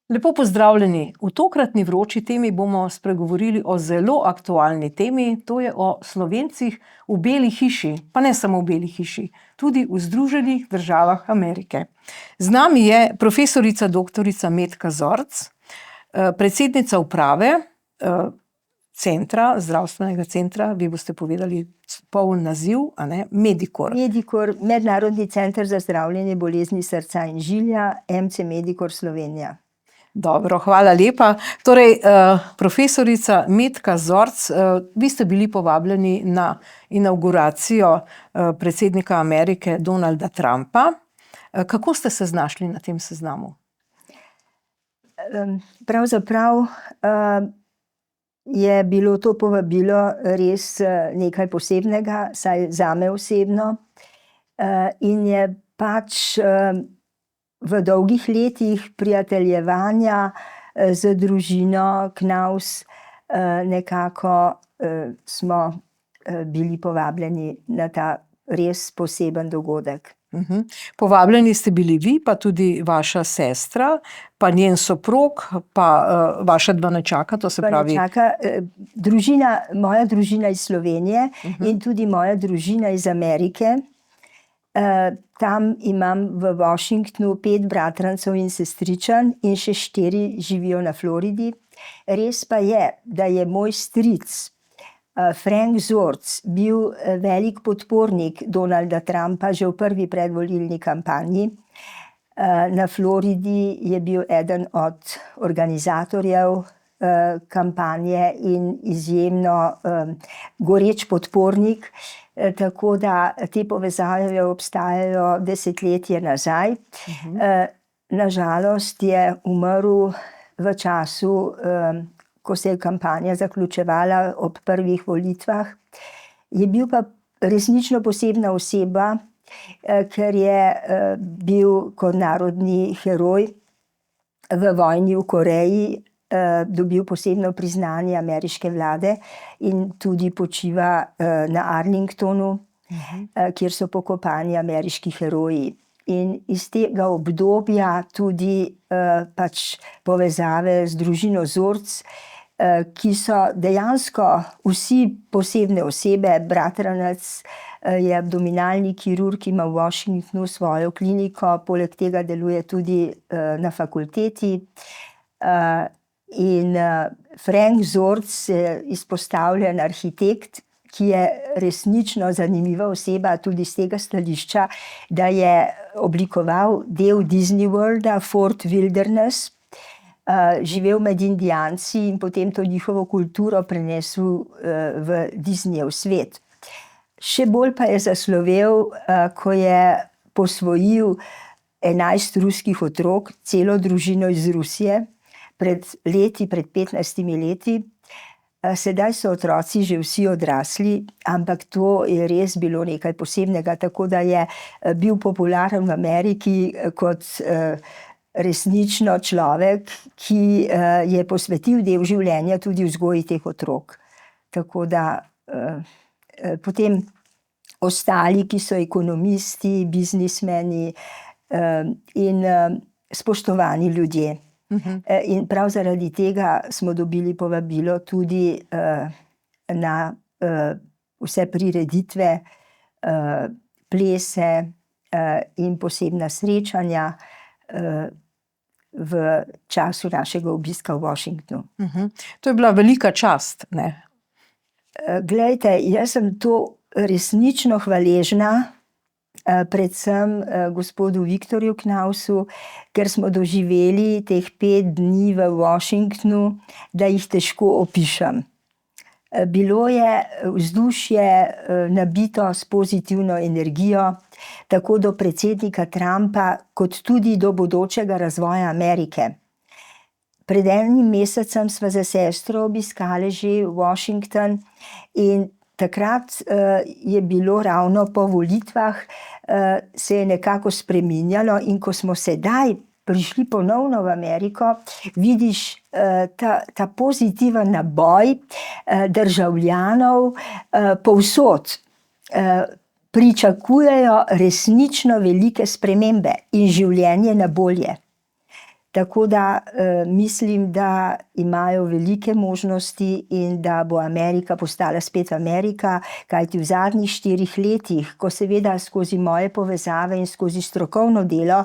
Lepo pozdravljeni. V tokratni vroči temi bomo spregovorili o zelo aktualni temi, to je o Slovencih v Beli hiši, pa ne samo v Beli hiši, tudi v Združenih državah Amerike. Z nami je profesorica doktorica Metka Zorc, predsednica uprave zdravstvenega centra, vi boste povedali poln naziv, a ne, Medicor. Medicor, Mednarodni center za zdravljenje bolezni srca in žilja, MC Medicor Slovenija. Dobro, hvala lepa. Torej, profesorica Metka Zorc, vi ste bili povabljeni na inavguracijo predsednika Amerike Donalda Trumpa. Kako ste se znašli na tem seznamu? Pravzaprav je bilo to povabilo res nekaj posebnega, vsaj zame osebno. In je pač v dolgih letih prijateljevanja z družino Knaus nekako smo bili povabljeni na ta res poseben dogodek. Povabljeni ste bili vi, pa tudi vaša sestra, pa njen soprog, pa vaša dva nečaka, to se pravi... Moja družina iz Slovenije in tudi moja družina iz Amerike. Tam imam v Washingtonu 5 bratrancev in sestričen in še 4 živijo na Floridi. Res pa je, da je moj stric Frank Zorc bil velik podpornik Donalda Trumpa že v prvi predvolilni kampanji. Na Floridi je bil eden od organizatorjev kampanje in izjemno goreč podpornik. Tako da te povezave obstajajo desetletje nazaj. Na žalost je umrl v času, ko se je kampanja zaključevala ob prvih volitvah. Je bil pa resnično posebna oseba, ker je bil kot narodni heroj v vojni v Koreji, dobil posebno priznanje ameriške vlade in tudi počiva na Arlingtonu, kjer so pokopani ameriški heroji. In iz tega obdobja tudi pač povezave z družino Zorc, ki so dejansko vsi posebne osebe. Bratranec je abdominalni kirurg, ima v Washingtonu svojo kliniko, poleg tega deluje tudi na fakulteti. In Frank Zorc je izpostavljen arhitekt, ki je resnično zanimiva oseba tudi z tega stališča, da je oblikoval del Disney Worlda, Fort Wilderness, živel med Indijanci in potem to njihovo kulturo prenesel v Disneyev svet. Še bolj pa je zaslovel, ko je posvojil 11 ruskih otrok, celo družino iz Rusije, pred 15 leti. Sedaj so otroci že vsi odrasli, ampak to je res bilo nekaj posebnega, tako da je bil popularen v Ameriki kot resnično človek, ki je posvetil del življenja tudi vzgoji teh otrok. Tako da potem ostali, ki so ekonomisti, biznismeni in spoštovani ljudje. In prav zaradi tega smo dobili povabilo tudi na vse prireditve, plese in posebna srečanja v času našega obiska v Washingtonu. To je bila velika čast, ne? Glejte, jaz sem to resnično hvaležna, predvsem gospodu Viktorju Knausu, ker smo doživeli teh 5 dni v Washingtonu, da jih težko opišem. Bilo je vzdušje nabito s pozitivno energijo, tako do predsednika Trumpa, kot tudi do bodočega razvoja Amerike. Pred enim mesecem sva s sestro obiskali že Washington in takrat je bilo ravno po volitvah, se je nekako spreminjalo, in ko smo sedaj prišli ponovno v Ameriko, vidiš ta pozitiven naboj državljanov povsod. Pričakujejo resnično velike spremembe in življenje na bolje. Tako da mislim, da imajo velike možnosti in da bo Amerika postala spet Amerika, kajti v zadnjih 4 letih, ko seveda skozi moje povezave in skozi strokovno delo,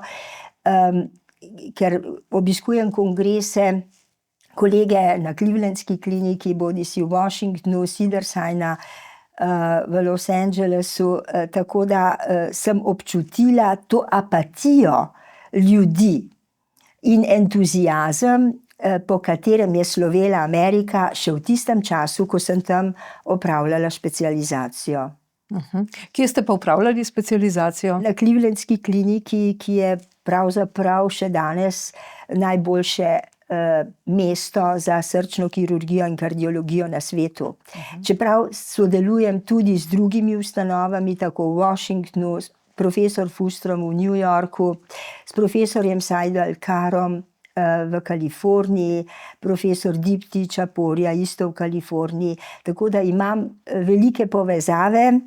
ker obiskujem kongrese, kolege na Clevelandski kliniki, bodisi v Washingtonu, Cedars-Sinai, v Los Angelesu, tako da sem občutila to apatijo ljudi in entuziazem, po katerem je slovela Amerika še v tistem času, ko sem tam opravljala specializacijo. Kje ste pa opravljali specializacijo? Na Clevelandski kliniki, ki je pravzaprav še danes najboljše mesto za srčno kirurgijo in kardiologijo na svetu. Čeprav sodelujem tudi z drugimi ustanovami, tako v Washingtonu, s profesor Fustrom v New Yorku, s profesorjem Saidal-Karom v Kaliforniji, profesor Dipti Čaporja isto v Kaliforniji, tako da imam velike povezave,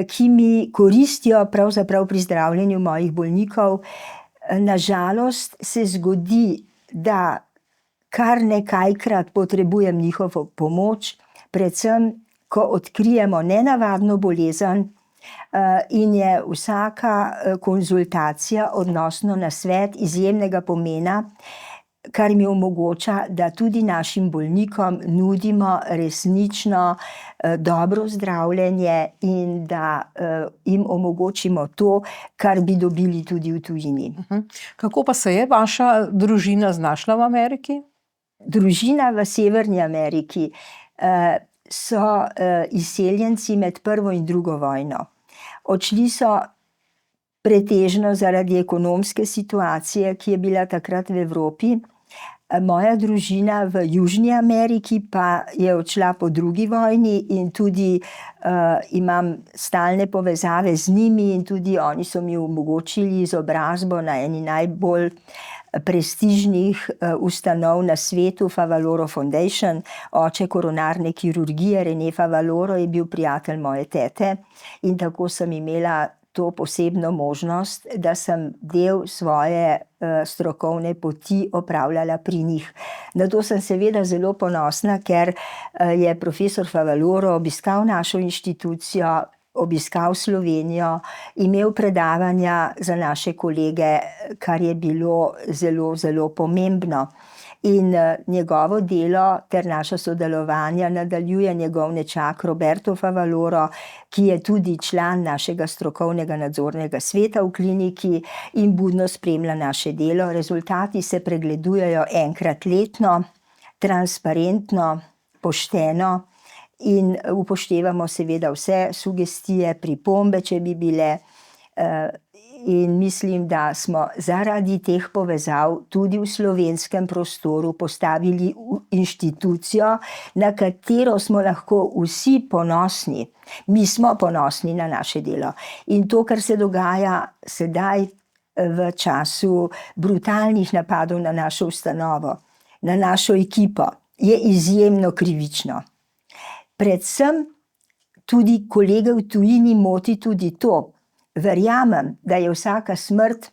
ki mi koristijo pravzaprav pri zdravljenju mojih bolnikov. Na žalost se zgodi, da kar nekajkrat potrebujem njihovo pomoč, predvsem, ko odkrijemo nenavadno bolezen, in je vsaka konzultacija, odnosno nasvet izjemnega pomena, kar mi omogoča, da tudi našim bolnikom nudimo resnično dobro zdravljenje in da jim omogočimo to, kar bi dobili tudi v tujini. Kako pa se je vaša družina znašla v Ameriki? Družina v Severni Ameriki so izseljenci med prvo in drugo vojno. Odšli so pretežno zaradi ekonomske situacije, ki je bila takrat v Evropi. Moja družina v Južni Ameriki pa je odšla po drugi vojni in tudi imam stalne povezave z njimi in tudi oni so mi omogočili izobrazbo na eni najbolj prestižnih ustanov na svetu, Favaloro Foundation. Oče koronarne kirurgije, René Favaloro, je bil prijatelj moje tete in tako sem imela to posebno možnost, da sem del svoje strokovne poti opravljala pri njih. Na to sem seveda zelo ponosna, ker je profesor Favaloro obiskal našo inštitucijo, obiskal Slovenijo, imel predavanja za naše kolege, kar je bilo zelo, zelo pomembno. In njegovo delo ter naša sodelovanja nadaljuje njegov nečak Roberto Favaloro, ki je tudi član našega strokovnega nadzornega sveta v kliniki in budno spremlja naše delo. Rezultati se pregledujejo enkrat letno, transparentno, pošteno in upoštevamo seveda vse sugestije, pripombe, če bi bile. In mislim, da smo zaradi teh povezav tudi v slovenskem prostoru postavili inštitucijo, na katero smo lahko vsi ponosni. Mi smo ponosni na naše delo. In to, kar se dogaja sedaj v času brutalnih napadov na našo ustanovo, na našo ekipo, je izjemno krivično. Predvsem tudi kolege v tujini moti tudi to. Verjamem, da je vsaka smrt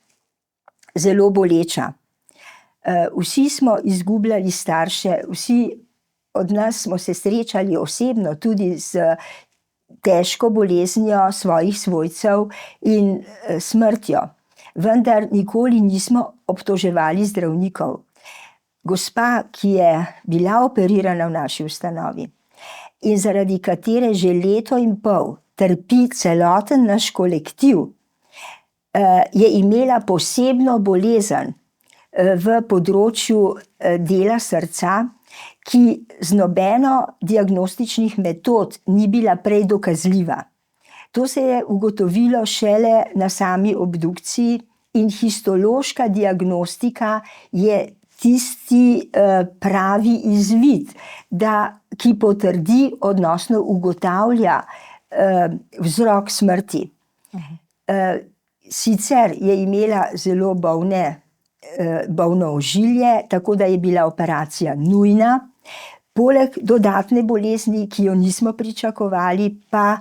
zelo boleča. Vsi smo izgubljali starše, vsi od nas smo se srečali osebno tudi s težko boleznijo svojih svojcev in smrtjo. Vendar nikoli nismo obtoževali zdravnikov. Gospa, ki je bila operirana v naši ustanovi in zaradi katere že 1,5 leta trpi celoten naš kolektiv, je imela posebno bolezen v področju dela srca, ki z nobeno diagnostičnih metod ni bila prej dokazljiva. To se je ugotovilo šele na sami obdukciji in histološka diagnostika je tisti pravi izvid, ki potrdi, odnosno ugotavlja vzrok smrti. Sicer je imela zelo bolno ožilje, tako da je bila operacija nujna. Poleg dodatne bolezni, ki jo nismo pričakovali, pa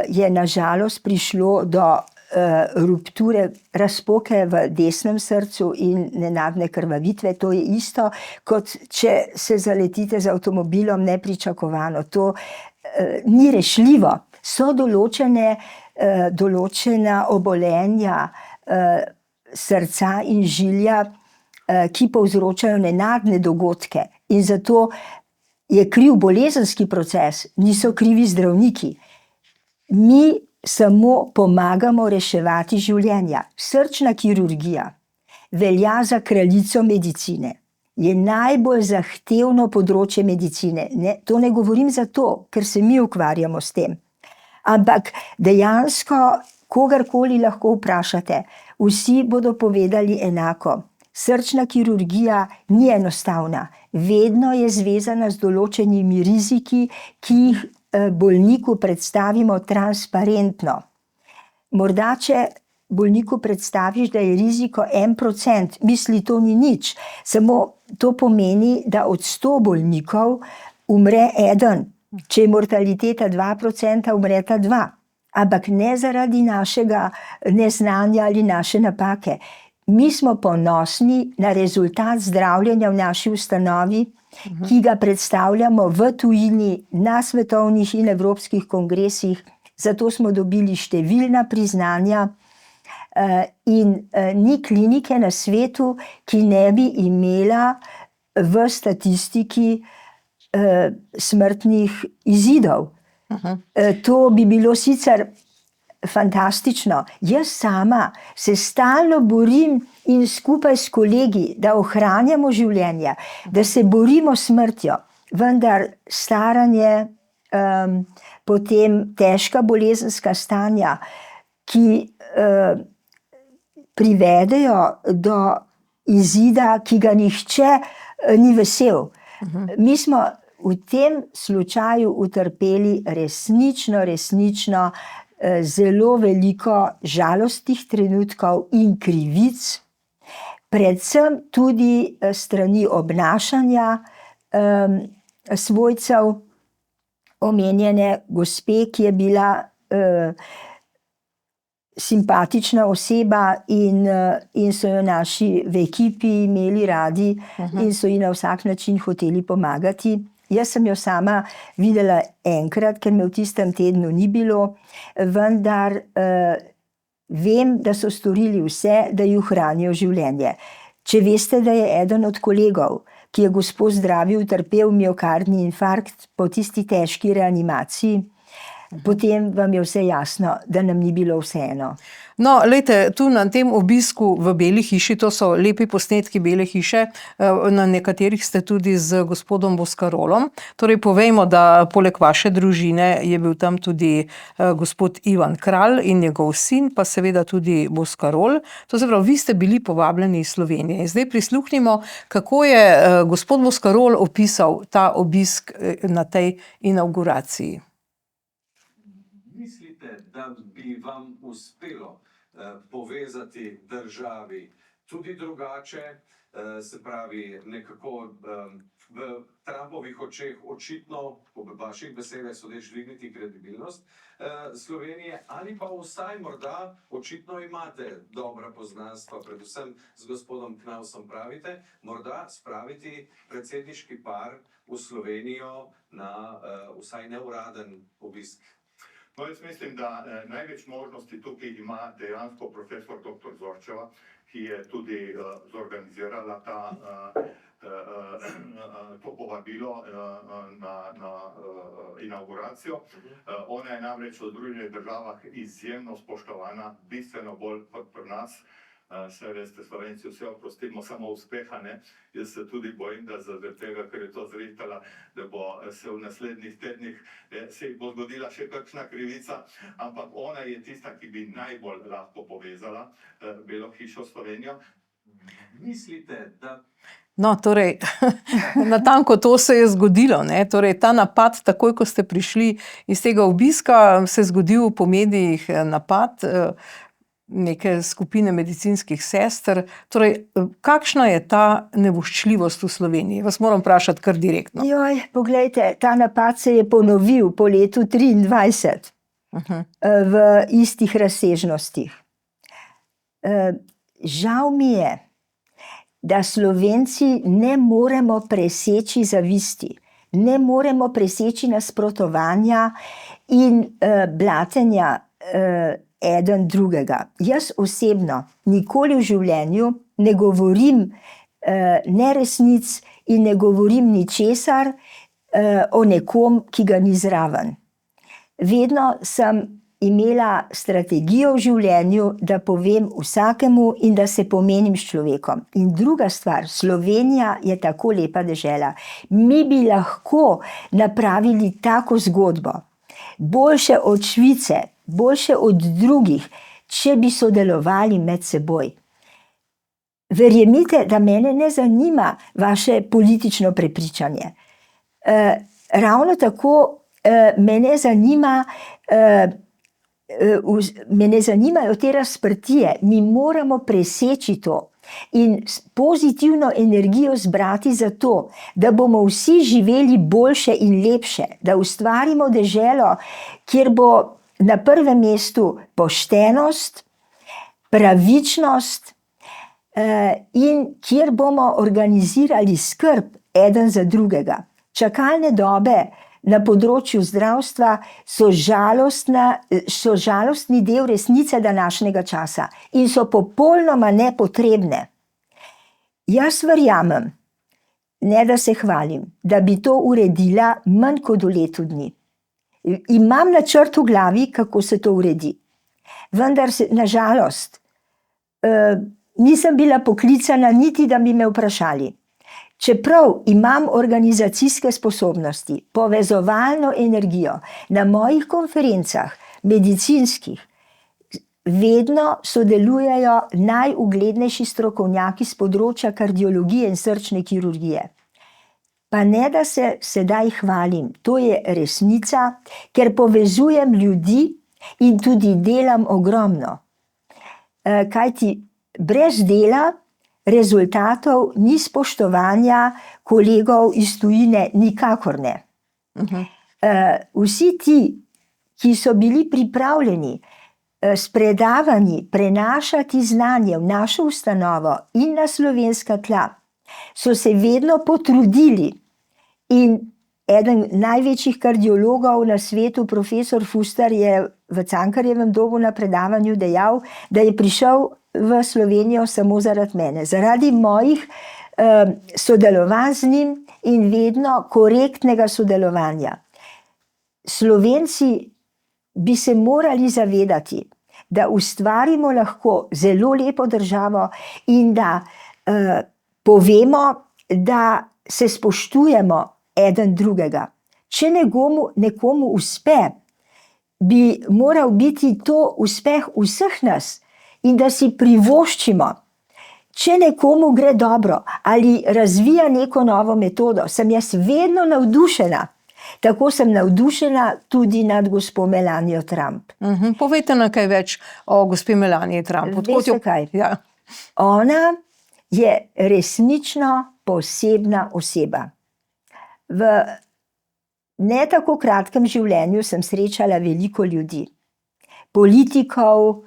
je na žalost prišlo do rupture, razpoke v desnem srcu in nenadne krvavitve. To je isto, kot če se zaletite z avtomobilom nepričakovano. To ni rešljivo. So določena obolenja srca in žilja, ki povzročajo nenadne dogodke. In zato je kriv bolezenski proces, niso krivi zdravniki. Mi samo pomagamo reševati življenja. Srčna kirurgija velja za kraljico medicine. Je najbolj zahtevno področje medicine. To ne govorim zato, ker se mi ukvarjamo s tem. Ampak dejansko, kogarkoli lahko vprašate, vsi bodo povedali enako. Srčna kirurgija ni enostavna. Vedno je zvezana z določenimi riziki, ki jih bolniku predstavimo transparentno. Morda, če bolniku predstaviš, da je riziko 1%, misli, to ni nič. Samo to pomeni, da od 100 bolnikov umre eden. Če je mortaliteta 2%, umreta 2. Ampak ne zaradi našega neznanja ali naše napake. Mi smo ponosni na rezultat zdravljenja v naši ustanovi, ki ga predstavljamo v tujini, na svetovnih in evropskih kongresih. Zato smo dobili številna priznanja in ni klinike na svetu, ki ne bi imela v statistiki smrtnih izidov. To bi bilo sicer fantastično. Jaz sama se stalno borim in skupaj s kolegi, da ohranjamo življenja, da se borimo s smrtjo, vendar staranje, potem težka bolezenska stanja, ki privedejo do izida, ki ga nihče ni vesel. Mi smo v tem slučaju utrpeli resnično zelo veliko žalostnih trenutkov in krivic, predvsem tudi strani obnašanja svojcev omenjene gospe, ki je bila simpatična oseba in so jo naši v ekipi imeli radi in so ji na vsak način hoteli pomagati. Jaz sem jo sama videla enkrat, ker me v tistem tednu ni bilo, vendar vem, da so storili vse, da ji ohranijo življenje. Če veste, da je eden od kolegov, ki je gospo zdravil, utrpel miokardni infarkt po tisti težki reanimaciji, potem vam je vse jasno, da nam ni bilo vseeno. No, lejte, tu na tem obisku v Beli hiši, to so lepi posnetki Bele hiše, na nekaterih ste tudi z gospodom Boscarolom. Torej, povejmo, da poleg vaše družine je bil tam tudi gospod Ivan Kralj in njegov sin, pa seveda tudi Boscarol. To se pravi, vi ste bili povabljeni iz Slovenije. Zdaj prisluhnimo, kako je gospod Boscarol opisal ta obisk na tej inauguraciji. Mislite, da bi vam uspelo povezati državi tudi drugače, se pravi nekako v Trumpovih očeh očitno, po vaših besedah sodeč, dvigniti kredibilnost Slovenije, ali pa vsaj morda očitno imate dobra poznanstva, predvsem z gospodom Knausom pravite, morda spraviti predsedniški par v Slovenijo na vsaj neuraden obisk? No, jaz mislim, da največ možnosti tukaj ima dejansko profesor dr. Zorčeva, ki je tudi zorganizirala to povabilo na inauguracijo. Ona je namreč v Združenih državah izjemno spoštovana, bistveno bolj kot pri nas. Saj veste, Slovenci vse oprostimo, samo uspeha, ne. Jaz se tudi bojim, da zaradi tega, ker je to zrihtala, da bo se v naslednjih tednih se bo zgodila še kakšna krivica, ampak ona je tista, ki bi najbolj lahko povezala Belo hišo s Slovenijo. Mislite, da... No, torej, natanko to se je zgodilo, ne. Torej, ta napad, takoj ko ste prišli iz tega obiska, se je zgodil po medijih napad neke skupine medicinskih sester. Torej, kakšna je ta nevoščljivost v Sloveniji? Vas moram vprašati kar direktno. Joj, poglejte, ta napad se je ponovil po letu 2023 v istih razsežnostih. žal mi je, da Slovenci ne moremo preseči zavisti, ne moremo preseči nasprotovanja in blatenja eden drugega. Jaz osebno nikoli v življenju ne govorim neresnic in ne govorim ničesar o nekom, ki ga ni zraven. Vedno sem imela strategijo v življenju, da povem vsakemu in da se pomenim s človekom. In druga stvar, Slovenija je tako lepa dežela. Mi bi lahko napravili tako zgodbo, boljše od Švice, boljše od drugih, če bi sodelovali med seboj. Verjemite, da mene ne zanima vaše politično prepričanje. Ravno tako me ne zanimajo te razprtije. Mi moramo preseči to in pozitivno energijo zbrati za to, da bomo vsi živeli boljše in lepše, da ustvarimo deželo, kjer bo na prvem mestu poštenost, pravičnost in kjer bomo organizirali skrb eden za drugega. Čakalne dobe na področju zdravstva so žalostni del resnice današnjega časa in so popolnoma nepotrebne. Jaz verjamem, ne da se hvalim, da bi to uredila manj kot v letu dni. Imam načrt v glavi, kako se to uredi. Vendar na žalost nisem bila poklicana niti, da bi me vprašali. Čeprav imam organizacijske sposobnosti, povezovalno energijo, na mojih konferencah, medicinskih, vedno sodelujejo najuglednejši strokovnjaki s področja kardiologije in srčne kirurgije. Pa ne, da se sedaj hvalim, to je resnica, ker povezujem ljudi in tudi delam ogromno. Kajti brez dela rezultatov ni spoštovanja kolegov iz tujine, nikakor ne. Vsi ti, ki so bili pripravljeni s predavanji prenašati znanje v našo ustanovo in na slovenska tla, so se vedno potrudili. In eden največjih kardiologov na svetu, profesor Fuster, je v Cankarjevem domu na predavanju dejal, da je prišel v Slovenijo samo zaradi mene, zaradi mojih sodelovanj z njim in vedno korektnega sodelovanja. Slovenci bi se morali zavedati, da ustvarimo lahko zelo lepo državo in da povemo, da se spoštujemo eden drugega. Če nekomu uspe, bi moral biti to uspeh vseh nas in da si privoščimo. Če nekomu gre dobro ali razvija neko novo metodo, sem jaz vedno navdušena. Tako sem navdušena tudi nad gospo Melanijo Trump. Povejte nam kaj več o gospe Melaniji Trump. Veste kaj? Ja. Ona je resnično posebna oseba. V ne tako kratkem življenju sem srečala veliko ljudi. Politikov,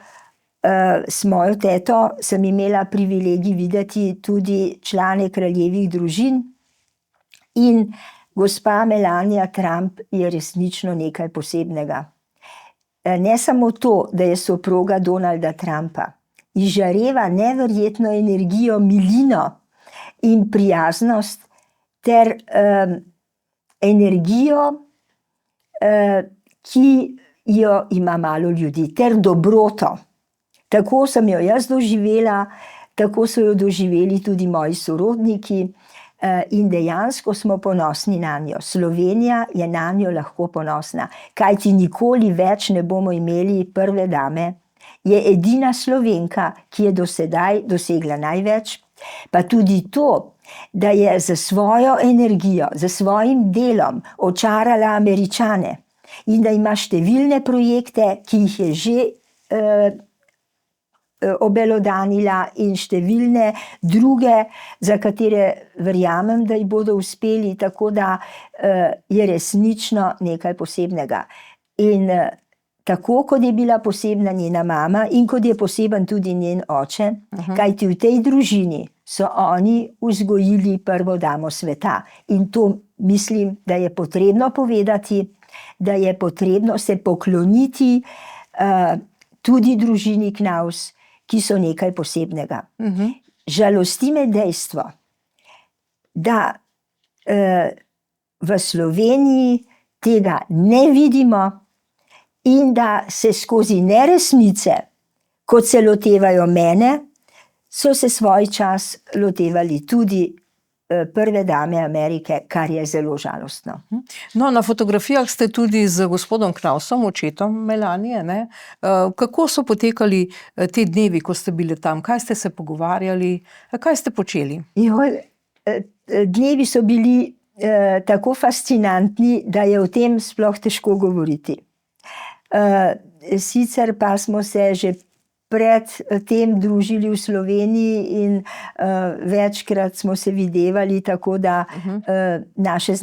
s mojo teto sem imela privilegij videti tudi člane kraljevih družin in gospa Melania Trump je resnično nekaj posebnega. Ne samo to, da je soproga Donalda Trumpa, izžareva neverjetno energijo, milino in prijaznost ter energijo, ki jo ima malo ljudi, ter dobroto. Tako sem jo jaz doživela, tako so jo doživeli tudi moji sorodniki in dejansko smo ponosni nanjo. Slovenija je nanjo lahko ponosna, kajti nikoli več ne bomo imeli prve dame. Je edina Slovenka, ki je do sedaj dosegla največ, pa tudi to, da je za svojo energijo, za svojim delom očarala Američane in da ima številne projekte, ki jih je že obelodanila in številne druge, za katere verjamem, da jih bodo uspeli, tako da je resnično nekaj posebnega. In tako kot je bila posebna njena mama in kot je poseben tudi njen oče, kajti v tej družini so oni vzgojili prvo damo sveta. In to mislim, da je potrebno povedati, da je potrebno se pokloniti tudi družini Knaus, ki so nekaj posebnega. Žalosti me dejstvo, da v Sloveniji tega ne vidimo in da se skozi neresnice, kot se lotevajo mene, so se svoj čas lotevali tudi prve dame Amerike, kar je zelo žalostno. No, na fotografijah ste tudi z gospodom Knausom, očetom Melanije, ne? Kako so potekali te dnevi, ko ste bili tam? Kaj ste se pogovarjali? Kaj ste počeli? Dnevi so bili tako fascinantni, da je o tem sploh težko govoriti. Sicer pa smo se že pred tem družili v Sloveniji in večkrat smo se videvali, tako da naše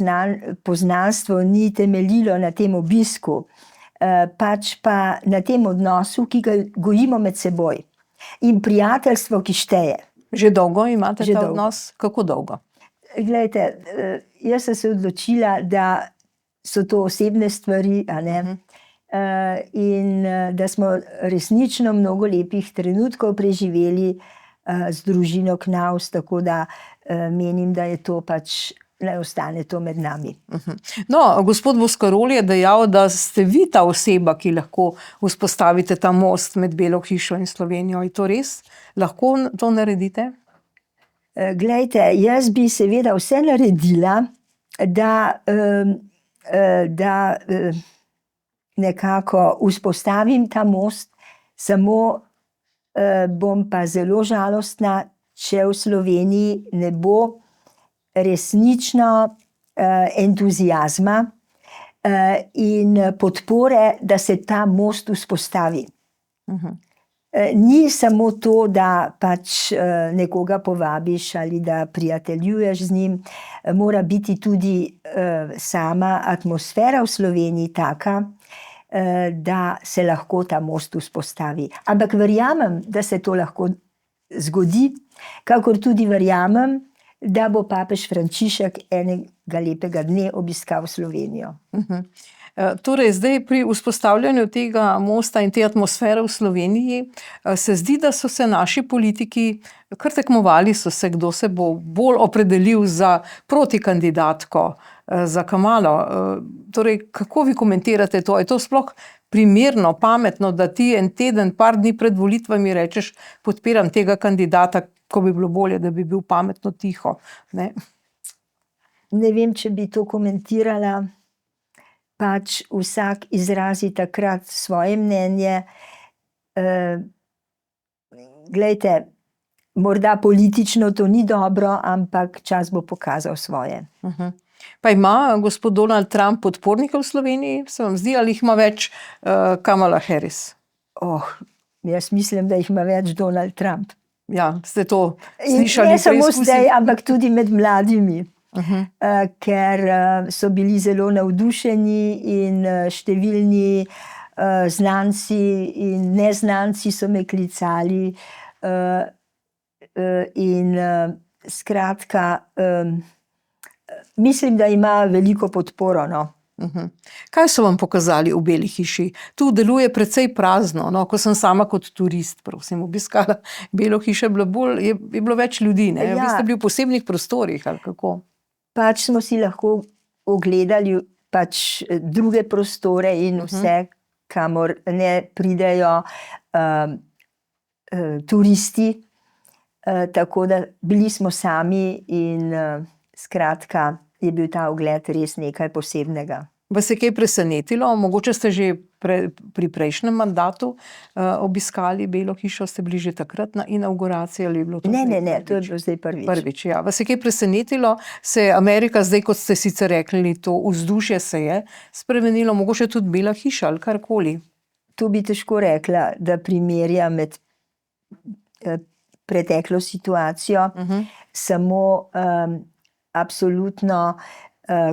poznanstvo ni temeljilo na tem obisku, pač pa na tem odnosu, ki ga gojimo med seboj. In prijateljstvo, ki šteje. Že dolgo imate ta odnos? Kako dolgo? Glejte, jaz sem se odločila, da so to osebne stvari, a ne? In da smo resnično mnogo lepih trenutkov preživeli z družino Knaus, tako da menim, da je to pač, naj ostane to med nami. No, gospod Boscaroli je dejal, da ste vi ta oseba, ki lahko vzpostavite ta most med Belo hišo in Slovenijo. Je to res? Lahko to naredite? Glejte, jaz bi seveda vse naredila, da nekako vzpostavim ta most, samo bom pa zelo žalostna, če v Sloveniji ne bo resnično entuziazma in podpore, da se ta most vzpostavi. Ni samo to, da pač nekoga povabiš ali da prijateljuješ z njim, mora biti tudi sama atmosfera v Sloveniji taka, da se lahko ta most vzpostavi. Ampak verjamem, da se to lahko zgodi, kakor tudi verjamem, da bo papež Frančišek enega lepega dne obiskal Slovenijo. Torej, zdaj pri vzpostavljanju tega mosta in te atmosfere v Sloveniji se zdi, da so se naši politiki kar tekmovali, kdo se bo bolj opredelil za protikandidatko, za Kamalo. Torej, kako vi komentirate to? Je to sploh primerno, pametno, da ti en teden, par dni pred volitvami rečeš, podpiram tega kandidata, ko bi bilo bolje, da bi bil pametno tiho, ne? Ne vem, če bi to komentirala. Pač vsak izrazi takrat svoje mnenje. Glejte, morda politično to ni dobro, ampak čas bo pokazal svoje. Pa ima gospod Donald Trump podpornike v Sloveniji? Se vam zdi, ali jih ima več Kamala Harris? Jaz mislim, da jih ima več Donald Trump. Ja, ste to slišali? Ne samo zdaj, ampak tudi med mladimi. Ker so bili zelo navdušeni in številni znanci in neznanci so me klicali in skratka mislim, da ima veliko podporo, no. Kaj so vam pokazali v Beli hiši? Tu deluje precej prazno, no, ko sem sama kot turist, obiskala Belo hišo, je bilo več ljudi, ne? Vi ste bili v posebnih prostorih, ali kako? Pač smo si lahko ogledali pač druge prostore in vse, kamor ne pridejo turisti, tako da bili smo sami in skratka je bil ta ogled res nekaj posebnega. Vas je kaj presenetilo? Mogoče ste že pri prejšnjem mandatu obiskali Belo hišo, ste bili že takrat na inauguraciji ali je bilo to Ne, to je bilo zdaj prvič. Prvič, ja. Vas je kaj presenetilo? Se je Amerika zdaj, kot ste sicer rekli, to vzdušje se je spremenilo, mogoče tudi Bela hiša ali karkoli? To bi težko rekla, da primerjam med preteklo situacijo, samo absolutno,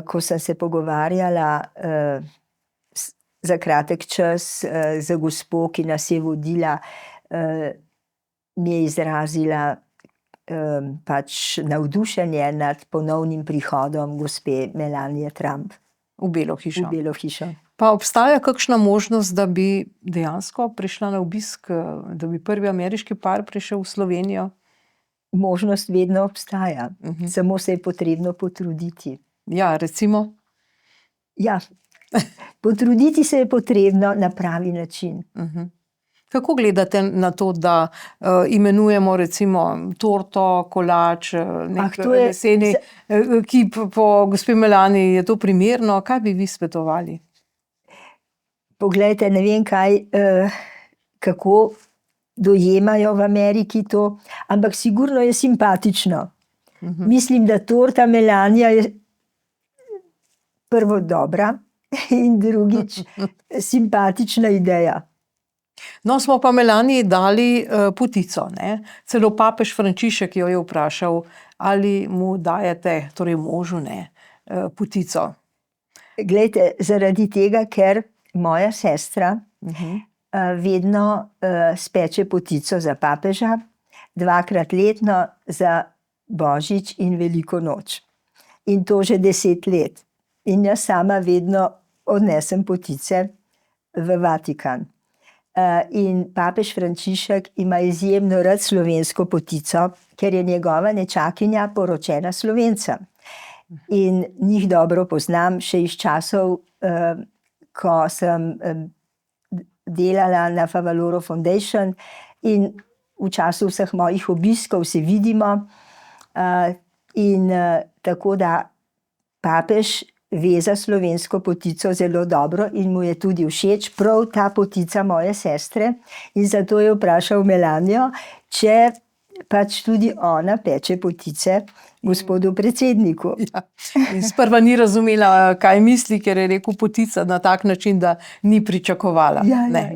ko sem se pogovarjala za kratek čas za gospo, ki nas je vodila, mi je izrazila pač navdušenje nad ponovnim prihodom gospe Melanie Trump V Belo hišo. v Belo hišo. Pa obstaja kakšna možnost, da bi dejansko prišla na obisk, da bi prvi ameriški par prišel v Slovenijo? Možnost vedno obstaja, samo se je potrebno potruditi. Ja, recimo. Ja, potruditi se je potrebno na pravi način. Kako gledate na to, da imenujemo recimo torto, kolač, nek to je leseni kip po gospe Melani, je to primerno? Kaj bi vi svetovali? Poglejte, ne vem kaj, kako dojemajo v Ameriki to, ampak sigurno je simpatično. Mislim, da torta Melania je prvo dobra in drugič simpatična ideja. No, smo pa Melaniji dali potico, ne? Celo papež Frančišek jo je vprašal, ali mu dajete, torej možu, ne, potico. Glejte, zaradi tega, ker moja sestra vedno speče potico za papeža, 2-krat letno za Božič in Veliko noč. In to že 10 let. In jaz sama vedno odnesem potice v Vatikan. In papež Frančišek ima izjemno rad slovensko potico, ker je njegova nečakinja poročena Slovenca. In njih dobro poznam še iz časov, ko sem delala na Favaloro Foundation, in v času vseh mojih obiskov se vidimo. In tako da papež ve za slovensko potico zelo dobro in mu je tudi všeč prav ta potica moje sestre. In zato je vprašal Melanijo, če pač tudi ona peče potice gospodu predsedniku. Ja. In sprva ni razumela, kaj misli, ker je rekel potica na tak način, da ni pričakovala.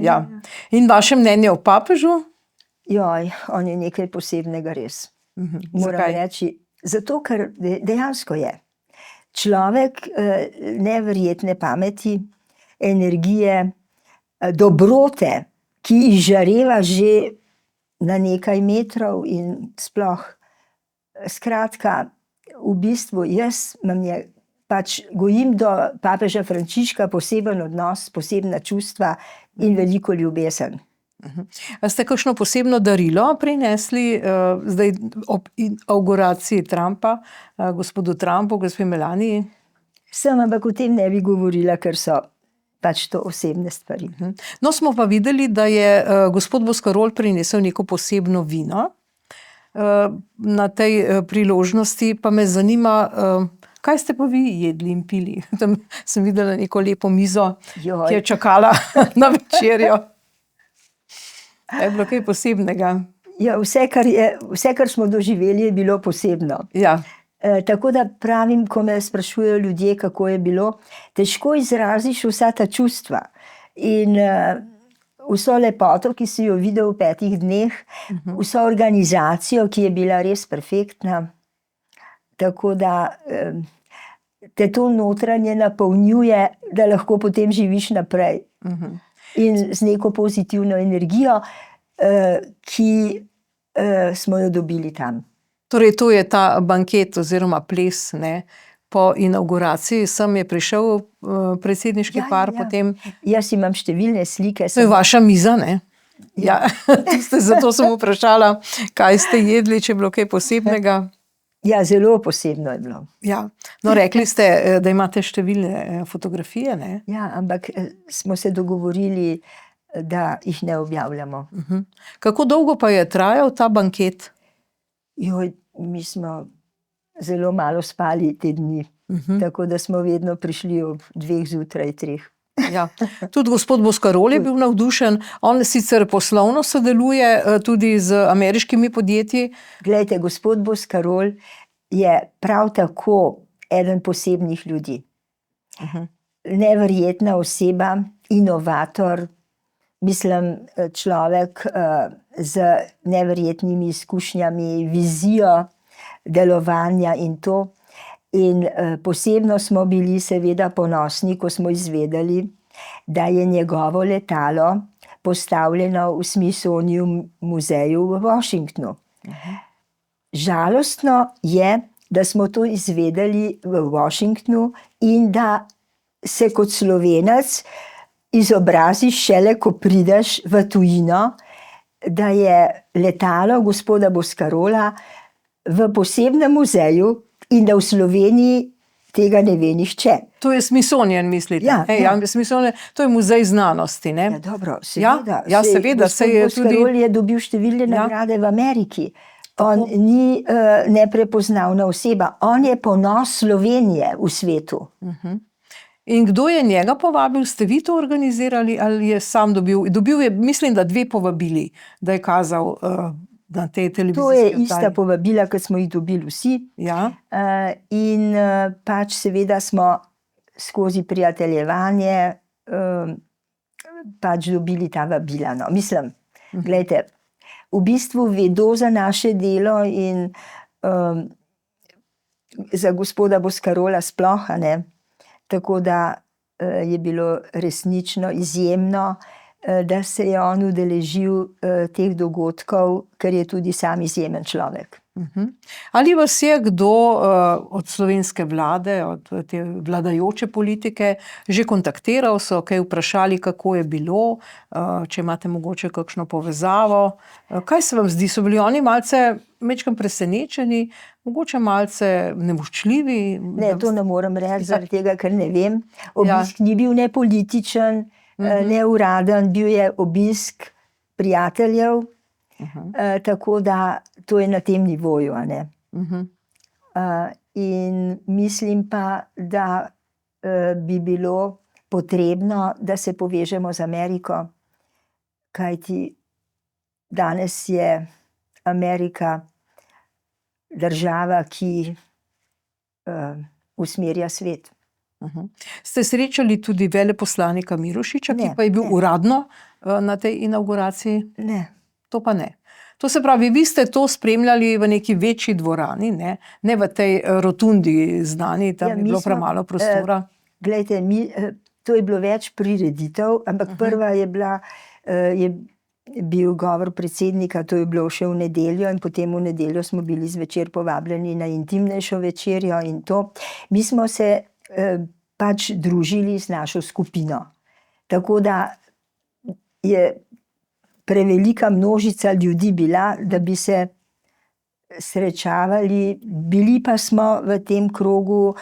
Ja. In vaše mnenje o papežu? Joj, on je nekaj posebnega res. Moram Zakaj? reči, zato ker dejansko je. Človek neverjetne pameti, energije, dobrote, ki izžareva že na nekaj metrov in sploh. Skratka, v bistvu jaz pač gojim do papeža Frančiška poseben odnos, posebna čustva in veliko ljubezen. A ste kakšno posebno darilo prinesli zdaj ob inavguraciji Trumpa, gospodu Trumpu, gospe Melaniji? Sem, ampak o tem ne bi govorila, ker so pač to osebne stvari. No, smo pa videli, da je gospod Boscarol prinesel neko posebno vino. Na tej priložnosti pa me zanima, kaj ste pa vi jedli in pili? Tam sem videla neko lepo mizo, ki je čakala na večerjo. Je bilo kaj posebnega? Ja, vse, kar smo doživeli, je bilo posebno. Ja. Tako da pravim, ko me sprašujejo ljudje, kako je bilo, težko izraziš vsa ta čustva. In vso lepoto, ki si jo videl v 5 dneh, vso organizacijo, ki je bila res perfektna. Tako da te to notranje napolnjuje, da lahko potem živiš naprej. In z neko pozitivno energijo, ki smo jo dobili tam. Torej, to je ta banket oziroma ples, ne? Po inavguraciji sem je prišel predsedniški par potem. Jaz imam številne slike. To je vaša miza, ne? Ja. Zato sem vprašala, kaj ste jedli, če je bilo kaj posebnega. Ja, zelo posebno je bilo. Ja. No, rekli ste, da imate številne fotografije, ne? Ja, ampak smo se dogovorili, da jih ne objavljamo. Kako dolgo pa je trajal ta banket? Joj, mi smo zelo malo spali te dni. Tako da smo vedno prišli ob 2 zjutraj, 3. Ja. Tudi gospod Boscarol je bil navdušen. On sicer poslovno sodeluje tudi z ameriškimi podjetji. Glejte, gospod Boscarol je prav tako eden posebnih ljudi. Neverjetna oseba, inovator, mislim, človek z neverjetnimi izkušnjami, vizijo delovanja in to. In posebno smo bili seveda ponosni, ko smo izvedeli, da je njegovo letalo postavljeno v Smithsonian muzeju v Washingtonu. Žalostno je, da smo to izvedeli v Washingtonu in da se kot Slovenec izobraziš šele, ko prideš v tujino, da je letalo gospoda Boscarola v posebnem muzeju in da v Sloveniji tega ne ve nihče. To je Smithsonian, mislite? Ja, ja. Smithsonian, to je muzej znanosti, ne? Ja, dobro, seveda. Ja, seveda, saj je gospod tudi- Boscarol je dobil številne nagrade v Ameriki. On ni neprepoznavna oseba, on je ponos Slovenije v svetu. In kdo je njega povabil? Ste vi to organizirali ali je sam dobil? Dobil je, mislim, da 2 povabili, da je kazal na tej televizijski To je oddaji. ista povabila, kot smo jih dobili vsi. Ja, In pač seveda smo skozi prijateljevanje pač dobili ta vabila. No. Mislim, gledajte, v bistvu vedo za naše delo in za gospoda Boscarola sploh, a ne. Tako da je bilo resnično izjemno, da se je on udeležil teh dogodkov, ker je tudi sam izjemen človek. Ali vas je kdo od slovenske vlade, od te vladajoče politike že kontaktiral, so kaj vprašali, kako je bilo, če imate mogoče kakšno povezavo? Kaj se vam zdi? So bili oni malce majčkeno presenečeni, mogoče malce nevoščljivi? Ne, to ne morem reči, zaradi tega, ker ne vem. Obisk ni bil ne političen, ne uraden, bil je obisk prijateljev, tako da to je na tem nivoju, a ne. In mislim pa, da bi bilo potrebno, da se povežemo z Ameriko, kajti danes je Amerika država, ki usmerja svet. Ste srečali tudi veleposlanika Mirošiča, ki pa je bil uradno na tej inauguraciji? Ne. To pa ne. To se pravi, vi ste to spremljali v neki večji dvorani, ne v tej rotundi znani, tam je bilo premalo prostora. Glejte, to je bilo več prireditev, ampak prva je bila, je bil govor predsednika, to je bilo še v nedeljo in potem v nedeljo smo bili zvečer povabljeni na intimnejšo večerjo in to. Mi smo se pač družili z našo skupino. Tako da je prevelika množica ljudi bila, da bi se srečavali. Bili pa smo v tem krogu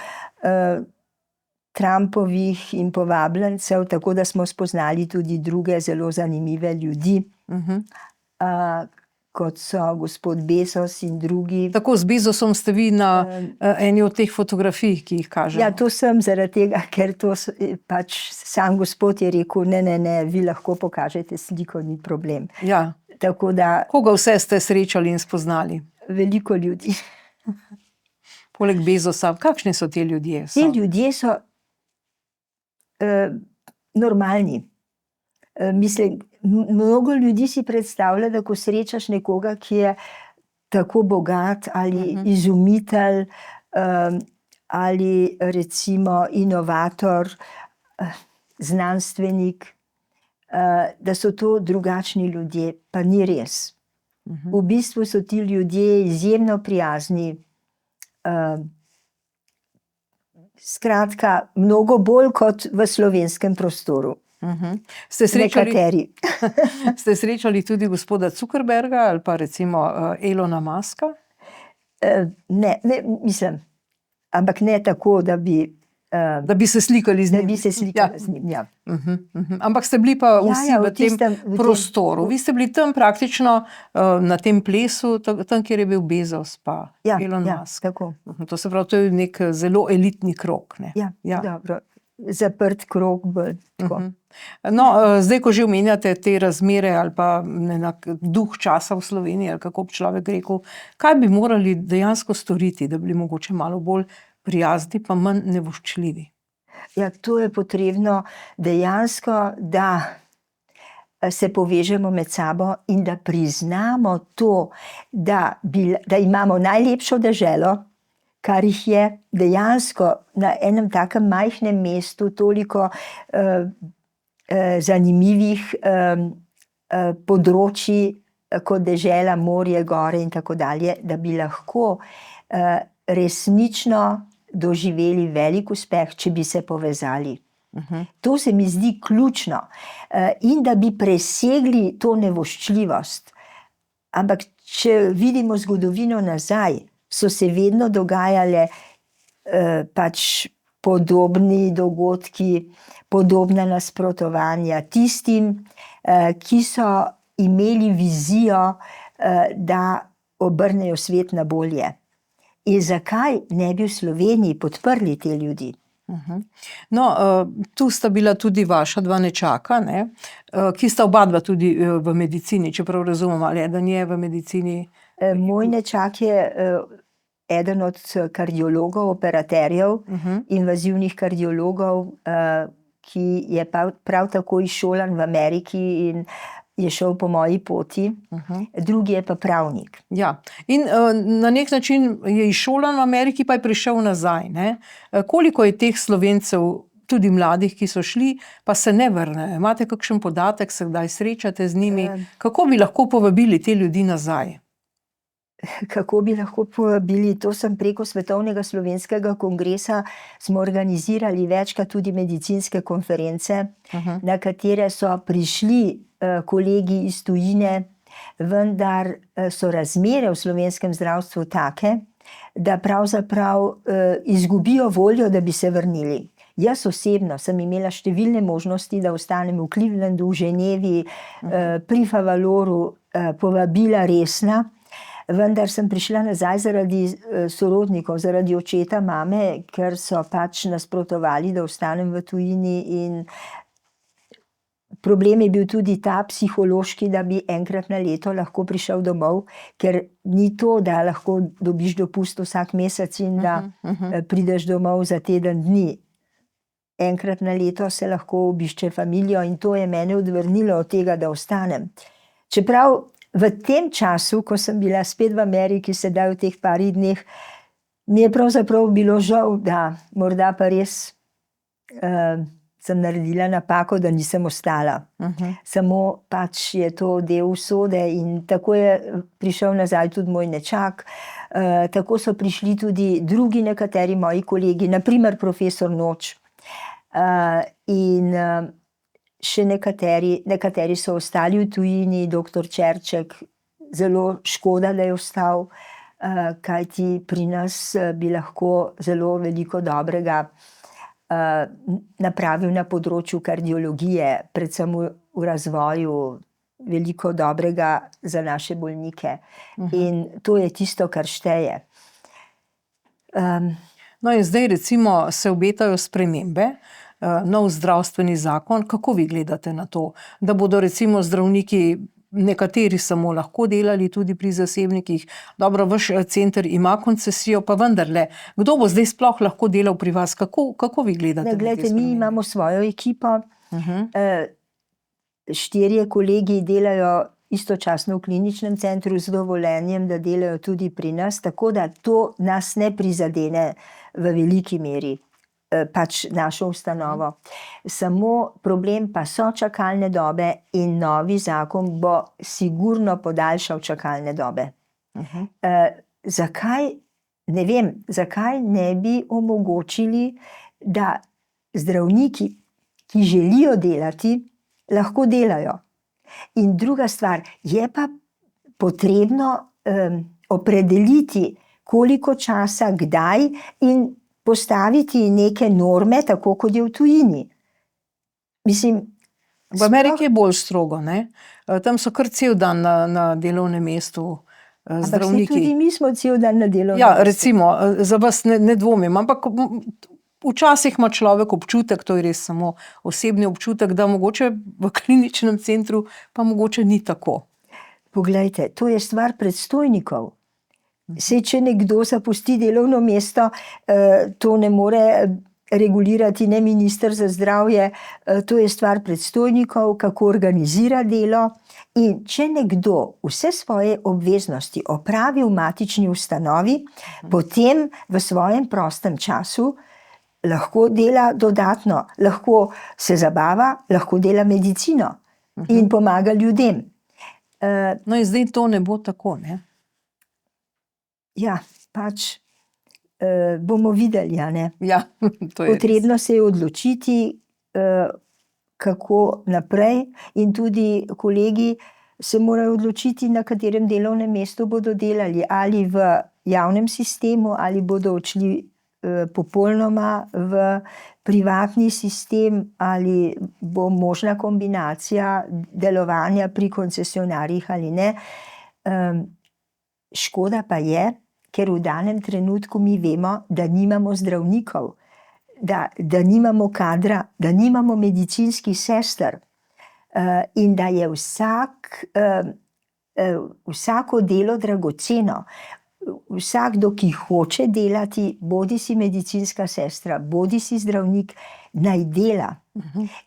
Trumpovih in povabljencev, tako da smo spoznali tudi druge zelo zanimive ljudi, kot so gospod Bezos in drugi. Tako, z Bezosom ste vi na eni od teh fotografij, ki jih kažemo. Ja, to sem zaradi tega, ker to pač sam gospod je rekel, ne, vi lahko pokažete sliko, ni problem. Ja. Tako da Koga vse ste srečali in spoznali? veliko ljudi. Poleg Bezosa, kakšni so ti ljudje? Ti ljudje so normalni. Mislim, mnogo ljudi si predstavlja, da ko srečaš nekoga, ki je tako bogat ali izumitelj ali recimo inovator, znanstvenik, da so to drugačni ljudje, pa ni res. V bistvu so ti ljudje izjemno prijazni, skratka, mnogo bolj kot v slovenskem prostoru. Ste srečali, Nekateri. ste srečali tudi gospoda Zuckerberga ali pa recimo Elona Muska? Ne, mislim, ampak ne tako, da bi Da bi se slikali z njim? bi se slikala z njim. Ja. Ampak ste bili pa vsi v tem prostoru. Vi ste bili tam praktično na tem plesu, tam, kjer je bil Bezos pa Elon Musk. Tako. To se pravi, to je nek zelo elitni krog. Ja, dobro. Zaprt krog bolj. No, zdaj, ko že omenjate te razmere ali pa duh časa v Sloveniji, ali kako bi človek rekel, kaj bi morali dejansko storiti, da bi bili mogoče malo bolj prijazni, pa manj nevoščljivi? Ja, to je potrebno dejansko, da se povežemo med sabo in da priznamo to, da imamo najlepšo deželo, kar jih je dejansko na enem takem majhnem mestu toliko zanimivih področji, kot dežela, morje, gore in tako dalje, da bi lahko resnično doživeli velik uspeh, če bi se povezali. To se mi zdi ključno. In da bi presegli to nevoščljivost. Ampak če vidimo zgodovino nazaj, so se vedno dogajale pač podobni dogodki, podobna nasprotovanja tistim, ki so imeli vizijo, da obrnejo svet na bolje. In zakaj ne bi v Sloveniji podprli te ljudi? No, tu sta bila tudi vaša dva nečaka, ne, ki sta oba dva tudi v medicini, čeprav razumem, ali eden je v medicini. Moj nečak je eden od kardiologov, operaterjev, invazivnih kardiologov, ki je prav tako izšolan v Ameriki in je šel po moji poti, drugi je pa pravnik. Ja, in na nek način je izšolan v Ameriki, pa je prišel nazaj, ne. Koliko je teh Slovencev, tudi mladih, ki so šli, pa se ne vrnejo? Imate kakšen podatek, se kdaj srečate z njimi? Kako bi lahko povabili te ljudi nazaj? Kako bi lahko povabili? To sem preko Svetovnega slovenskega kongresa, smo organizirali večkrat tudi medicinske konference, na katere so prišli kolegi iz tujine, vendar so razmere v slovenskem zdravstvu take, da pravzaprav izgubijo voljo, da bi se vrnili. Jaz osebno sem imela številne možnosti, da ostanem v Clevelandu, v Ženevi, pri Favaloru, povabila resna, vendar sem prišla nazaj zaradi sorodnikov, zaradi očeta, mame, ker so pač nasprotovali, da ostanem v tujini, in problem je bil tudi ta psihološki, da bi enkrat na leto lahko prišel domov, ker ni to, da lahko dobiš dopust vsak mesec in da prideš domov za teden dni. Enkrat na leto se lahko obišče familijo in to je mene odvrnilo od tega, da ostanem. Čeprav v tem času, ko sem bila spet v Ameriki, sedaj v teh parih dneh, mi je pravzaprav bilo žal, da morda pa res sem naredila napako, da nisem ostala. Samo pač je to del usode in tako je prišel nazaj tudi moj nečak. Tako so prišli tudi drugi nekateri moji kolegi, na primer profesor Noč. In še nekateri so ostali v tujini, doktor Čerček, zelo škoda, da je ostal, kajti pri nas bi lahko zelo veliko dobrega napravil na področju kardiologije, predvsem v razvoju, veliko dobrega za naše bolnike. In to je tisto, kar šteje. No in zdaj recimo se obetajo spremembe, nov zdravstveni zakon. Kako vi gledate na to? Da bodo recimo zdravniki nekateri samo lahko delali tudi pri zasebnikih. Dobro, vaš center ima koncesijo, pa vendarle, kdo bo zdaj sploh lahko delal pri vas? Kako vi gledate na te spremembe? Glejte, mi imamo svojo ekipo. 4 kolegi delajo istočasno v kliničnem centru z dovoljenjem, da delajo tudi pri nas, tako da to nas ne prizadene v veliki meri, pač našo ustanovo. Samo problem pa so čakalne dobe in novi zakon bo sigurno podaljšal čakalne dobe. Zakaj? Ne vem, zakaj ne bi omogočili, da zdravniki, ki želijo delati, lahko delajo. In druga stvar, je pa potrebno opredeliti, koliko časa, kdaj, in postaviti neke norme, tako kot je v tujini. Mislim, v Ameriki je bolj strogo, ne? Tam so kar cel dan na delovnem mestu zdravniki. Ampak tudi mi smo cel dan na delovnem mestu. Ja, recimo, za vas ne dvomim, ampak včasih ima človek občutek, to je res samo osebni občutek, da mogoče v kliničnem centru pa mogoče ni tako. Poglejte, to je stvar predstojnikov. Saj, če nekdo zapusti delovno mesto, to ne more regulirati ne minister za zdravje, to je stvar predstojnikov, kako organizira delo. In če nekdo vse svoje obveznosti opravi v matični ustanovi, potem v svojem prostem času lahko dela dodatno, lahko se zabava, lahko dela medicino in pomaga ljudem. No in zdaj to ne bo tako, ne? Ja, pač bomo videli, a ne. Ja, to je res. Potrebno se je odločiti, kako naprej, in tudi kolegi se morajo odločiti, na katerem delovnem mestu bodo delali, ali v javnem sistemu, ali bodo odšli popolnoma v privatni sistem, ali bo možna kombinacija delovanja pri koncesionarjih ali ne. Škoda pa je, ker v danem trenutku mi vemo, da nimamo zdravnikov, da nimamo kadra, da nimamo medicinskih sester, in da je vsako delo dragoceno. Vsakdo, ki hoče delati, bodisi medicinska sestra, bodisi zdravnik, naj dela.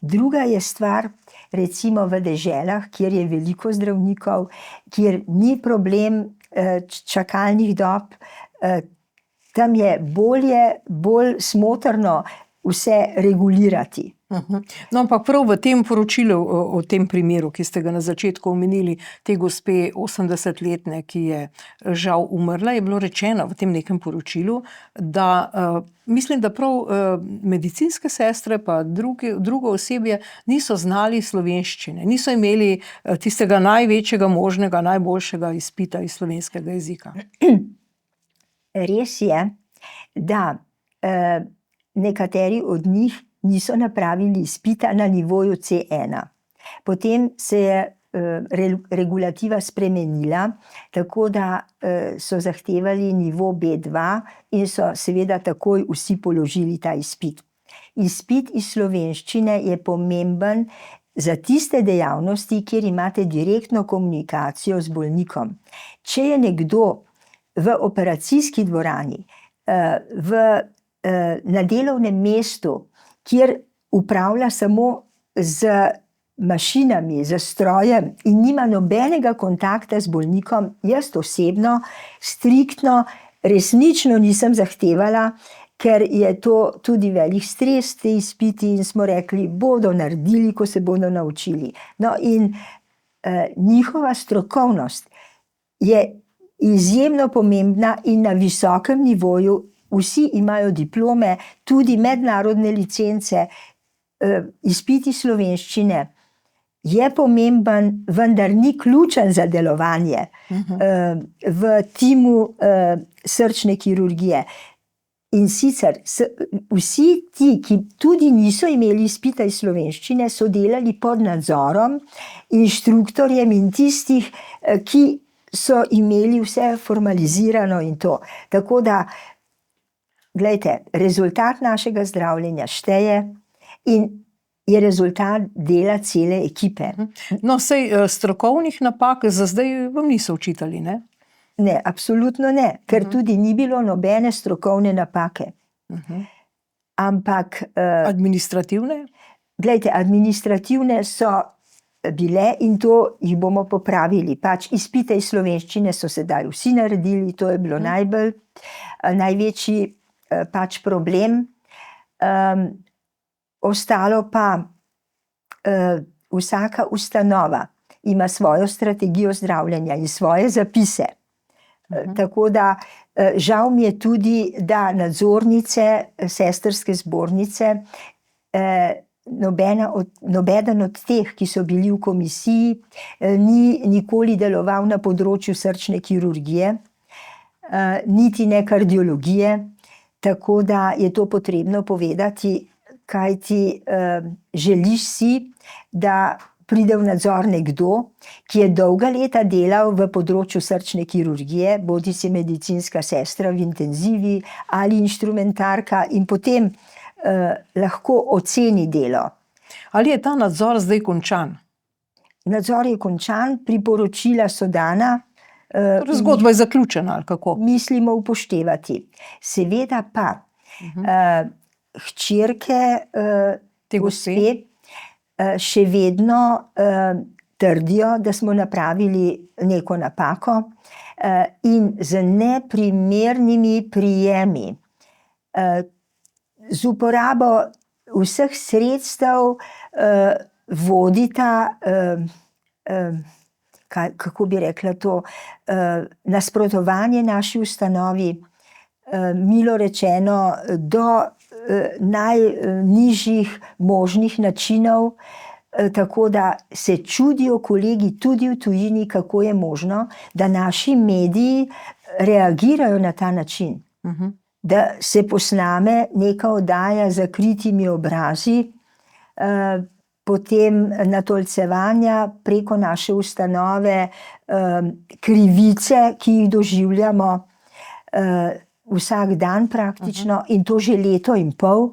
Druga je stvar, recimo v deželah, kjer je veliko zdravnikov, kjer ni problem čakalnih dob, tam je bolj smotrno vse regulirati. No, ampak prav v tem poročilu o tem primeru, ki ste ga na začetku omenili, te gospe 80-letne, ki je žal umrla, je bilo rečeno v tem nekem poročilu, da mislim, da prav medicinske sestre pa drugo osebje niso znali slovenščine, niso imeli tistega največjega možnega, najboljšega izpita iz slovenskega jezika. Res je, da nekateri od njih niso napravili izpita na nivoju C1. Potem se je regulativa spremenila, tako da so zahtevali nivo B2 in so seveda takoj vsi položili ta izpit. Izpit iz slovenščine je pomemben za tiste dejavnosti, kjer imate direktno komunikacijo z bolnikom. Če je nekdo v operacijski dvorani, na delovnem mestu, kjer upravlja samo z mašinami, z strojem in nima nobenega kontakta z bolnikom, jaz osebno, striktno, resnično nisem zahtevala, ker je to tudi velik stres, te izpiti, in smo rekli, bodo naredili, ko se bodo naučili. No, in njihova strokovnost je izjemno pomembna in na visokem nivoju. Vsi imajo diplome, tudi mednarodne licence, izpiti slovenščine je pomemben, vendar ni ključen za delovanje v timu srčne kirurgije. In sicer vsi ti, ki tudi niso imeli izpita iz slovenščine, so delali pod nadzorom inštruktorjem in tistih, ki so imeli vse formalizirano in to. Tako da glejte, rezultat našega zdravljenja šteje in je rezultat dela cele ekipe. No, sej strokovnih napak za zdaj vam niso očitali, ne? Ne, absolutno ne, ker tudi ni bilo nobene strokovne napake. Ampak Administrativne? glejte, administrativne so bile in to jih bomo popravili. Pač izpite iz slovenščine so sedaj vsi naredili, to je bilo največji pač problem. Ostalo pa vsaka ustanova ima svojo strategijo zdravljenja in svoje zapise. Tako da žal mi je tudi, da nadzornice sestrske zbornice, nobeden od teh, ki so bili v komisiji, ni nikoli deloval na področju srčne kirurgije, niti ne kardiologije. Tako da je to potrebno povedati, kajti želiš si, da pride v nadzor nekdo, ki je dolga leta delal v področju srčne kirurgije, bodisi medicinska sestra v intenzivi ali inštrumentarka, in potem lahko oceni delo. Ali je ta nadzor zdaj končan? Nadzor je končan, priporočila so dana. Zgodba je zaključena, ali kako? Mislimo upoštevati. Seveda pa hčerke te gospe še vedno trdijo, da smo napravili neko napako, in z neprimernimi prijemi z uporabo vseh sredstev vodita, kako bi rekla to, nasprotovanje naši ustanovi, milo rečeno, do najnižjih možnih načinov, tako da se čudijo kolegi tudi v tujini, kako je možno, da naši mediji reagirajo na ta način. Da se posname neka oddaja z zakritimi obrazi, potem natolcevanja preko naše ustanove, krivice, ki jih doživljamo vsak dan praktično, in to že leto in pol.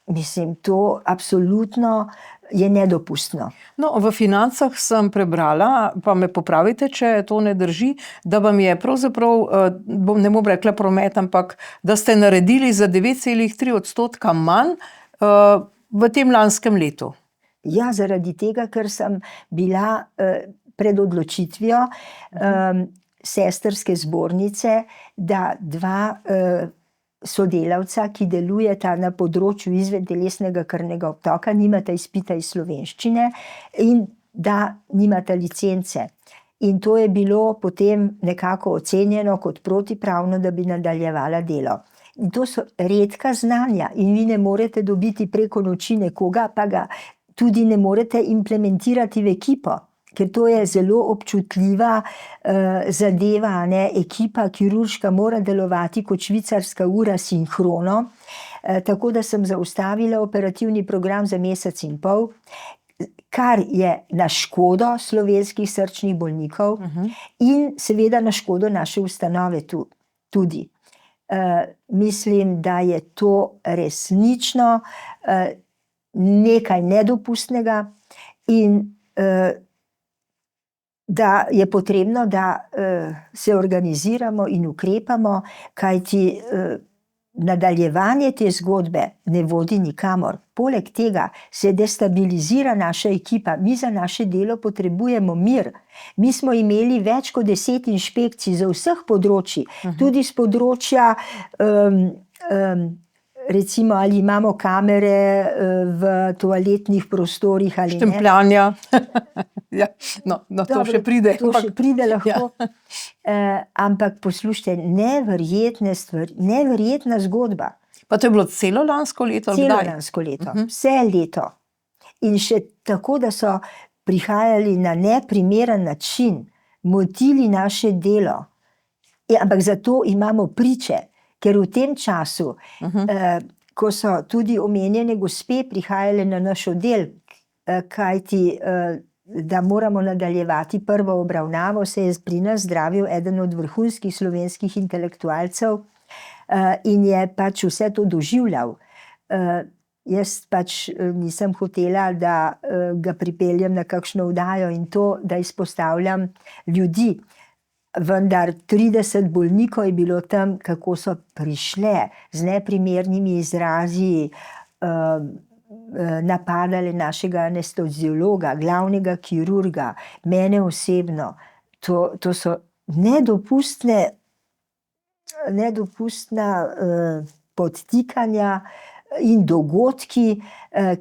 Mislim, to absolutno je nedopustno. No, v Financah sem prebrala, pa me popravite, če to ne drži, da vam je pravzaprav, ne bom rekla promet, ampak da ste naredili za 9,3% manj v tem lanskem letu. Ja, zaradi tega, ker sem bila pred odločitvijo sestrske zbornice, da dva sodelavca, ki delujeta na področju izventelesnega krvnega obtoka, nimata izpita iz slovenščine in da nimata licence. In to je bilo potem nekako ocenjeno kot protipravno, da bi nadaljevala delo. In to so redka znanja in vi ne morete dobiti preko noči nekoga, pa ga tudi ne morete implementirati v ekipo, ker to je zelo občutljiva zadeva, ne? Ekipa kirurška mora delovati kot švicarska ura sinhrono, tako da sem zaustavila operativni program za mesec in pol, kar je na škodo slovenskih srčnih bolnikov in seveda na škodo naše ustanove tudi. Mislim, da je to resnično nekaj nedopustnega in da je potrebno, da se organiziramo in ukrepamo, kajti nadaljevanje te zgodbe ne vodi nikamor. Poleg tega se destabilizira naša ekipa. Mi za naše delo potrebujemo mir. Mi smo imeli več kot 10 inšpekcij za vseh področji, tudi z področja recimo, ali imamo kamere v toaletnih prostorih ali ne. Štempljanja. Ja, no, to Dobro, še pride. to še pride lahko. Ampak poslušajte, neverjetne stvari, neverjetna zgodba. Pa to je bilo celo lansko leto? ali Celo kdaj? lansko leto, vse leto. In še tako, da so prihajali na neprimeren način, motili naše delo. Ampak zato imamo priče, ker v tem času, ko so tudi omenjene gospe prihajale na naš oddelek, kajti da moramo nadaljevati prvo obravnavo, se je pri nas zdravil eden od vrhunskih slovenskih intelektualcev in je pač vse to doživljal. Jaz pač nisem hotela, da ga pripeljem na kakšno oddajo in to, da izpostavljam ljudi. Vendar 30 bolnikov je bilo tam, kako so prišle z neprimernimi izrazi, napadale našega anesteziologa, glavnega kirurga, mene osebno. To so nedopustna podtikanja in dogodki,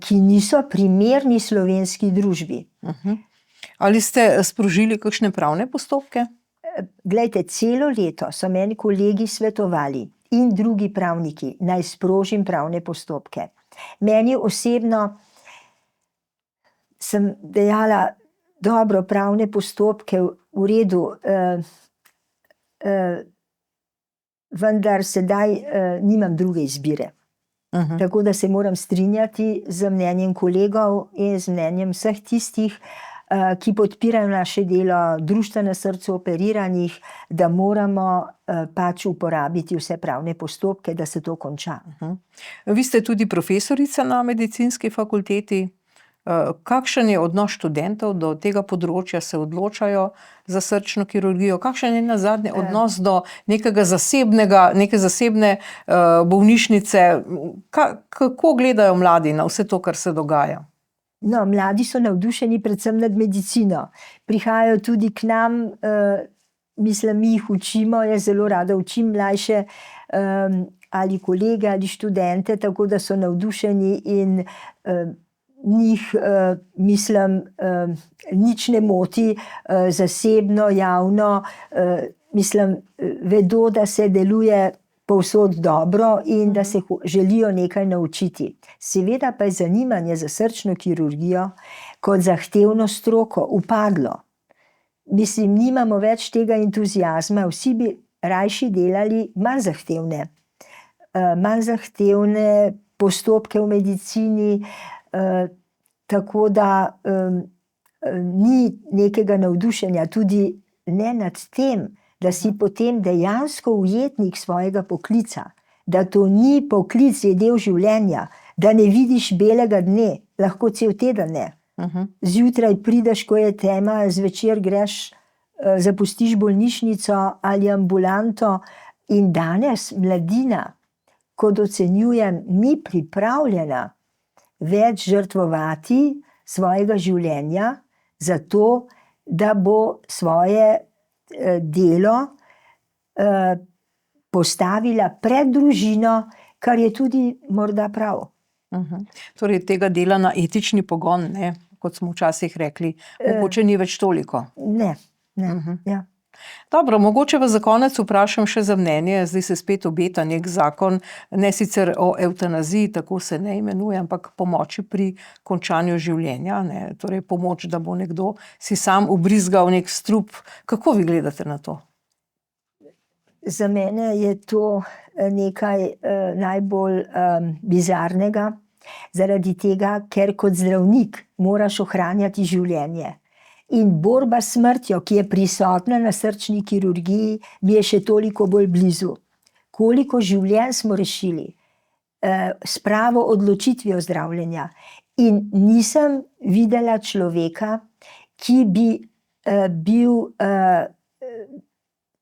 ki niso primerni slovenski družbi. Ali ste sprožili kakšne pravne postopke? Glejte, celo leto so meni kolegi svetovali in drugi pravniki, naj sprožim pravne postopke. Meni osebno sem dejala, dobro, pravne postopke v redu, vendar sedaj nimam druge izbire. Tako da se moram strinjati z mnenjem kolegov in z mnenjem vseh tistih, ki podpirajo naše delo, društva na srcu operiranih, da moramo pač uporabiti vse pravne postopke, da se to konča. Vi ste tudi profesorica na medicinski fakulteti. Kakšen je odnos študentov do tega področja, se odločajo za srčno kirurgijo? Kakšen je nazadnje odnos do neke zasebne bolnišnice? Kako gledajo mladi na vse to, kar se dogaja? No, mladi so navdušeni predvsem nad medicino. Prihajajo tudi k nam, mislim, mi jih učimo, jaz zelo rada učim mlajše ali kolege ali študente, tako da so navdušeni in njih, mislim, nič ne moti, zasebno, javno, mislim, vedo, da se deluje povsod dobro in da se želijo nekaj naučiti. Seveda pa je zanimanje za srčno kirurgijo kot zahtevno stroko upadlo. Mislim, nimamo več tega entuziazma, vsi bi rajši delali manj zahtevne postopke v medicini, tako da ni nekega navdušenja, tudi ne nad tem, da si potem dejansko ujetnik svojega poklica, da to ni poklic, je del življenja, da ne vidiš belega dne, lahko cel teden ne. Zjutraj prideš, ko je tema, zvečer greš, zapustiš bolnišnico ali ambulanto in danes mladina, kot ocenjujem, ni pripravljena več žrtvovati svojega življenja za to, da bo svoje delo postavila pred družino, kar je tudi morda prav. Torej tega dela na etični pogon, ne, kot smo včasih rekli, mogoče ni več toliko. Ne, ja. Dobro, mogoče vas za konec vprašam še za mnenje, zdaj se spet obeta nek zakon, ne sicer o evtanaziji, tako se ne imenuje, ampak pomoči pri končanju življenja, ne, torej pomoč, da bo nekdo si sam ubrizgal nek strup. Kako vi gledate na to? Za mene je to nekaj najbolj bizarnega, zaradi tega, ker kot zdravnik moraš ohranjati življenje. In borba s smrtjo, ki je prisotna na srčni kirurgiji, mi je še toliko bolj blizu. Koliko življenj smo rešili s pravo odločitvijo zdravljenja. In nisem videla človeka, ki bi bil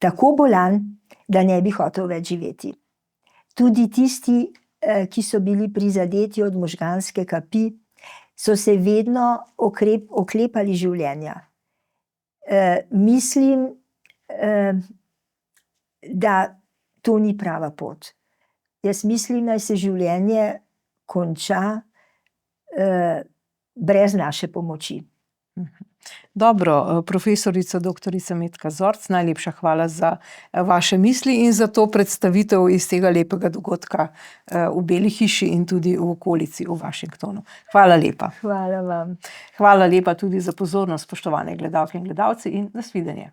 tako bolan, da ne bi hotel več živeti. Tudi tisti, ki so bili prizadeti od možganske kapi, so se vedno oklepali življenja. Mislim, da to ni prava pot. Jaz mislim, da se življenje konča brez naše pomoči. Dobro, profesorica doktorica Metka Zorc, najlepša hvala za vaše misli in za to predstavitev iz tega lepega dogodka v Beli hiši in tudi v okolici v Washingtonu. Hvala lepa. Hvala vam. Hvala lepa tudi za pozornost, spoštovane gledalke in gledalci, in nasvidenje.